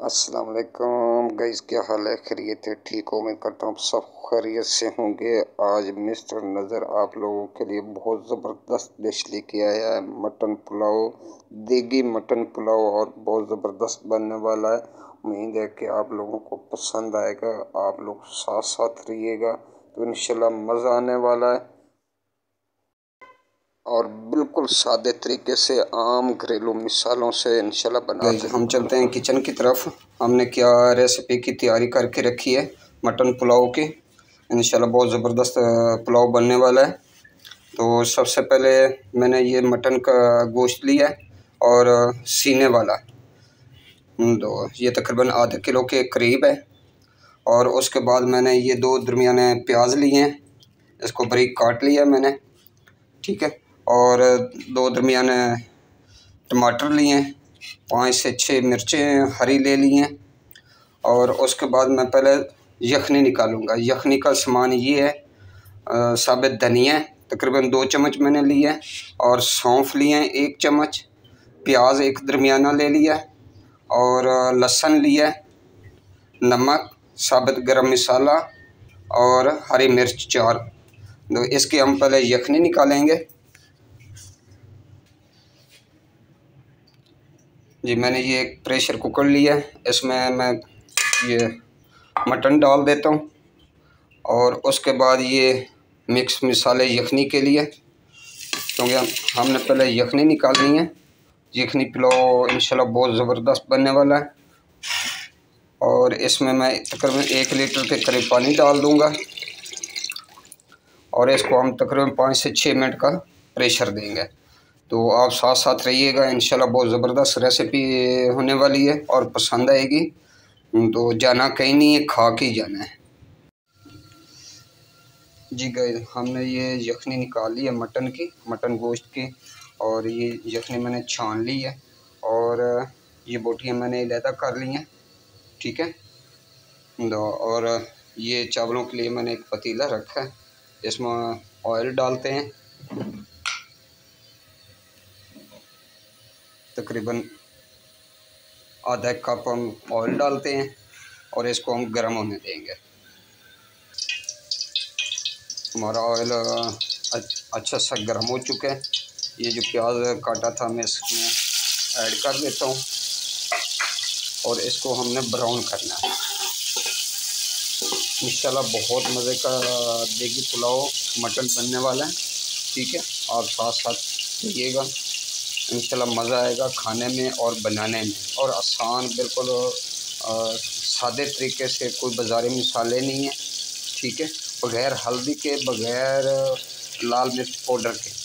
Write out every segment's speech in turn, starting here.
अस्सलाम वालेकुम गाइस, क्या हाल है? खैरियत है? ठीक हो? मैं करता हूँ सब खैरियत से होंगे। आज मिस्टर नज़र आप लोगों के लिए बहुत ज़बरदस्त डिश लेके आया है। मटन पुलाव, देगी मटन पुलाव, और बहुत ज़बरदस्त बनने वाला है। उम्मीद है कि आप लोगों को पसंद आएगा। आप लोग साथ साथ रहिएगा तो इंशाल्लाह मज़ा आने वाला है। और बिल्कुल सादे तरीके से आम घरेलू मिसालों से इंशाल्लाह बनाते हैं। हम चलते हैं किचन की तरफ। हमने क्या रेसिपी की तैयारी करके रखी है मटन पुलाव की। इंशाल्लाह बहुत ज़बरदस्त पुलाव बनने वाला है। तो सबसे पहले मैंने ये मटन का गोश्त लिया है और सीने वाला, तो ये तकरीबन आधे किलो के करीब है। और उसके बाद मैंने ये दो दरमियाने प्याज लिए हैं, इसको बारीक काट लिया मैंने, ठीक है। और दो दरमियाने टमाटर लिए हैं, 5 से 6 मिर्चें हरी ले ली हैं। और उसके बाद मैं पहले यखनी निकालूंगा। यखनी का सामान ये है, साबित धनिया तकरीबन 2 चम्मच मैंने लिया है, और सौंफ लिए हैं 1 चम्मच, प्याज एक दरमियाना ले लिया, और लहसुन लिया, नमक, साबित गरम मसाला और हरी मिर्च 4। तो इसकी हम पहले यखनी निकालेंगे। जी मैंने ये एक प्रेशर कुकर लिया है, इसमें मैं ये मटन डाल देता हूँ। और उसके बाद ये मिक्स मसाले यखनी के लिए, क्योंकि हमने पहले यखनी निकालनी है। यखनी पुलाव इंशाल्लाह बहुत ज़बरदस्त बनने वाला है। और इसमें मैं तकरीबन 1 लीटर के करीब पानी डाल दूँगा, और इसको हम तकरीबन 5 से 6 मिनट का प्रेशर देंगे। तो आप साथ साथ रहिएगा, इंशाल्लाह बहुत ज़बरदस्त रेसिपी होने वाली है और पसंद आएगी। तो जाना कहीं नहीं है, खा के ही जाना है। जी गाइस, हमने ये यखनी निकाल ली है मटन की, मटन गोश्त की। और ये यखनी मैंने छान ली है, और ये बोटियाँ मैंने अलहदा कर ली हैं, ठीक है। और ये चावलों के लिए मैंने एक पतीला रखा है, इसमें ऑयल डालते हैं। तकरीबन आधा कप हम ऑयल डालते हैं, और इसको हम गर्म होने देंगे। हमारा ऑयल अच्छा सा गर्म हो चुका है। ये जो प्याज काटा था मैं इसमें ऐड कर देता हूँ, और इसको हमने ब्राउन करना है। इंशाल्लाह बहुत मज़े का देगी पुलाव मटन बनने वाला है, ठीक है। आप साथ साथ रहिएगा, इंशाल्लाह मज़ा आएगा खाने में और बनाने में। और आसान बिल्कुल सादे तरीके से, कोई बाज़ारी मसाले नहीं है, ठीक है। बग़ैर हल्दी के, बग़ैर लाल मिर्च पाउडर के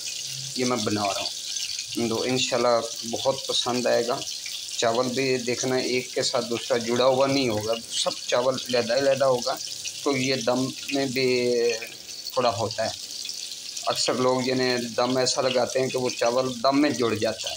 ये मैं बना रहा हूँ। तो इंशाल्लाह बहुत पसंद आएगा। चावल भी देखना एक के साथ दूसरा जुड़ा हुआ नहीं होगा, सब चावल अलग-अलग होगा, तो ये दम में भी थोड़ा होता है। अक्सर लोग जिन्हें दम ऐसा लगाते हैं कि वो चावल दम में जुड़ जाता है।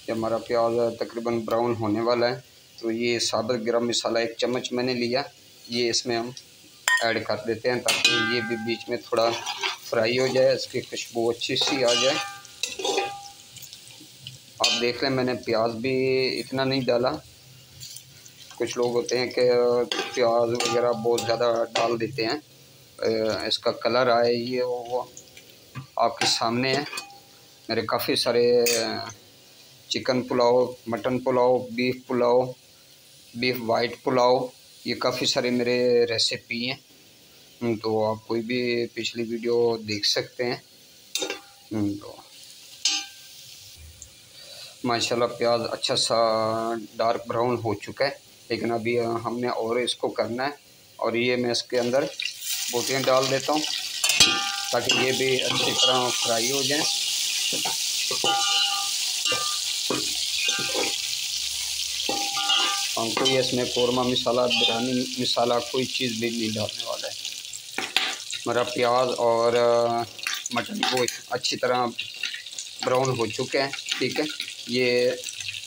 जब हमारा प्याज तकरीबन ब्राउन होने वाला है, तो ये साबुत गरम मसाला 1 चम्मच मैंने लिया, ये इसमें हम ऐड कर देते हैं, ताकि ये भी बीच में थोड़ा फ्राई हो जाए, इसकी खुशबू अच्छी सी आ जाए। आप देख लें, मैंने प्याज भी इतना नहीं डाला। कुछ लोग होते हैं कि प्याज वगैरह बहुत ज़्यादा डाल देते हैं, इसका कलर आए ये वो आपके सामने है। मेरे काफ़ी सारे chicken pulao, mutton pulao, beef pulao, beef white pulao, ये काफ़ी सारे मेरे रेसिपी हैं। तो आप कोई भी पिछली वीडियो देख सकते हैं। तो माशाल्लाह प्याज अच्छा सा डार्क ब्राउन हो चुका है, लेकिन अभी हमने और इसको करना है। और ये मैं इसके अंदर बोटियाँ डाल देता हूँ, ताकि ये भी अच्छी तरह फ्राई हो जाए। हम कोई इसमें कौरमा मसाला, बिरयानी मसाला, कोई चीज़ भी नहीं डालने वाला है। हमारा प्याज और मटन को अच्छी तरह ब्राउन हो चुके हैं, ठीक है। ये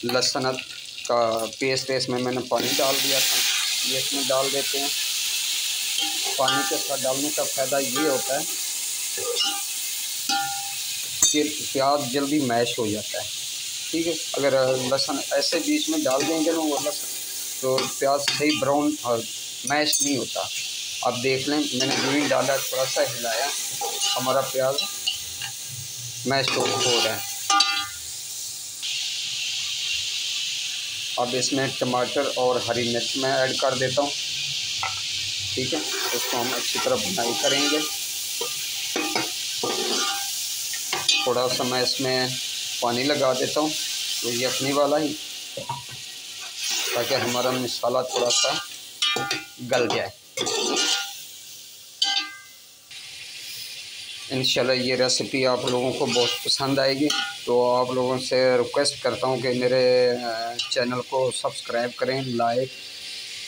लहसुन का पेस्ट है, इसमें मैंने पानी डाल दिया था, ये इसमें डाल देते हैं। पानी के साथ डालने का फ़ायदा ये होता है ये प्याज जल्दी मैश हो जाता है। ठीक है, अगर लहसुन ऐसे बीच में डाल देंगे ना वो लहसुन, तो प्याज सही ब्राउन और मैश नहीं होता। आप देख लें, मैंने यूँ डाला, थोड़ा सा हिलाया, हमारा प्याज मैश हो रहा है। अब इसमें टमाटर और हरी मिर्च मैं ऐड कर देता हूँ। ठीक है, उसको हम अच्छी तरह भुनाई करेंगे। थोड़ा सा मैं इसमें पानी लगा देता हूँ, तो यखनी वाला ही, ताकि हमारा मसाला थोड़ा सा गल जाए। इंशाल्लाह ये रेसिपी आप लोगों को बहुत पसंद आएगी। तो आप लोगों से रिक्वेस्ट करता हूँ कि मेरे चैनल को सब्सक्राइब करें, लाइक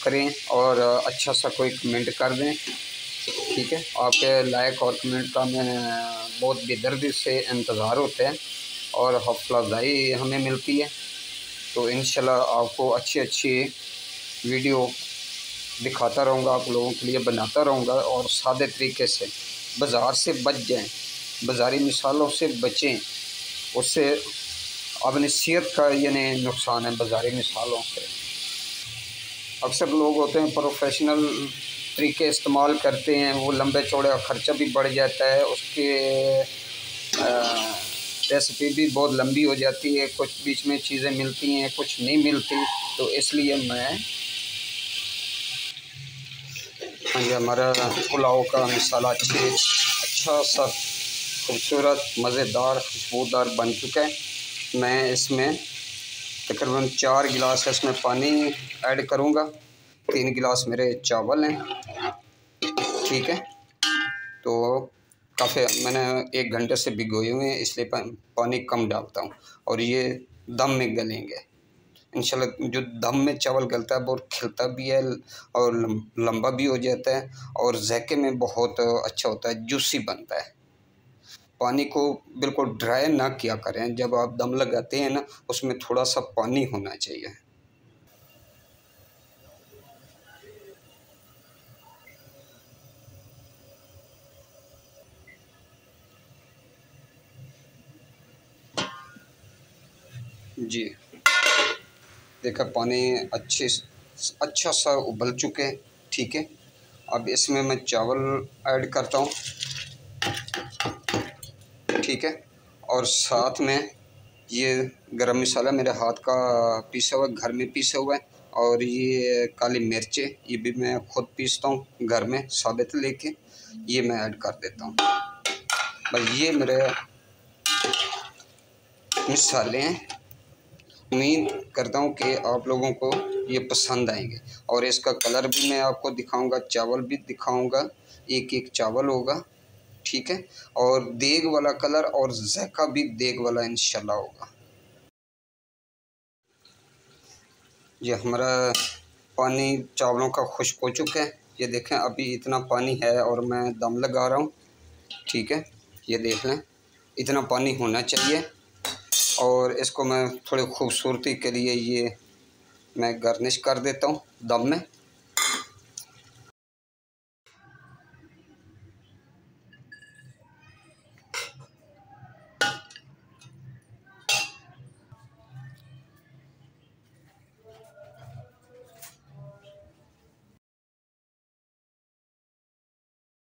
करें और अच्छा सा कोई कमेंट कर दें। ठीक है, आपके लाइक और कमेंट का मैं बहुत बेदर्दी से इंतज़ार होता है और हौसला अफजाई हमें मिलती है। तो इंशाल्लाह आपको अच्छी अच्छी वीडियो दिखाता रहूँगा, आप लोगों के लिए बनाता रहूँगा, और सादे तरीके से। बाज़ार से बच जाएं, बाज़ारी मिसालों से बचें, उससे अपनी सेहत का यानी नुकसान है बाज़ारी मिसालों से। अक्सर लोग होते हैं प्रोफेशनल तरीके इस्तेमाल करते हैं, वो लंबे चौड़े ख़र्चा भी बढ़ जाता है, उसके रेसिपी भी बहुत लंबी हो जाती है, कुछ बीच में चीज़ें मिलती हैं, कुछ नहीं मिलती। तो इसलिए मैं ये हमारा पुलाव का मसाला अच्छा सा खूबसूरत मज़ेदार खुशबूदार बन चुका है। मैं इसमें तकरीबन 4 गिलास इसमें पानी ऐड करूँगा। 3 गिलास मेरे चावल हैं। ठीक है, तो काफ़ी मैंने 1 घंटे से भिगोए हुए हैं, इसलिए पानी कम डालता हूँ, और ये दम में गलेंगे इंशाल्लाह। जो दम में चावल गलता है बहुत खिलता भी है और लंबा भी हो जाता है, और ज़ायके में बहुत अच्छा होता है, जूसी बनता है। पानी को बिल्कुल ड्राई ना किया करें, जब आप दम लगाते हैं ना, उसमें थोड़ा सा पानी होना चाहिए। जी, देखा पानी अच्छा सा उबल चुके हैं। ठीक है, अब इसमें मैं चावल ऐड करता हूँ। ठीक है, और साथ में ये गरम मसाला मेरे हाथ का पीसा हुआ, घर में पीसा हुआ है, और ये काली मिर्चें ये भी मैं खुद पीसता हूँ घर में साबित लेके, ये मैं ऐड कर देता हूँ। बस ये मेरे मसाले हैं। उम्मीद करता हूँ कि आप लोगों को ये पसंद आएंगे, और इसका कलर भी मैं आपको दिखाऊंगा, चावल भी दिखाऊंगा, एक एक चावल होगा। ठीक है, और देग वाला कलर और ज़ायका भी देग वाला इंशाल्लाह होगा। ये हमारा पानी चावलों का खुश्क हो चुका है। ये देखें, अभी इतना पानी है और मैं दम लगा रहा हूँ। ठीक है, ये देख लें, इतना पानी होना चाहिए। और इसको मैं थोड़ी खूबसूरती के लिए ये मैं गार्निश कर देता हूँ दम में।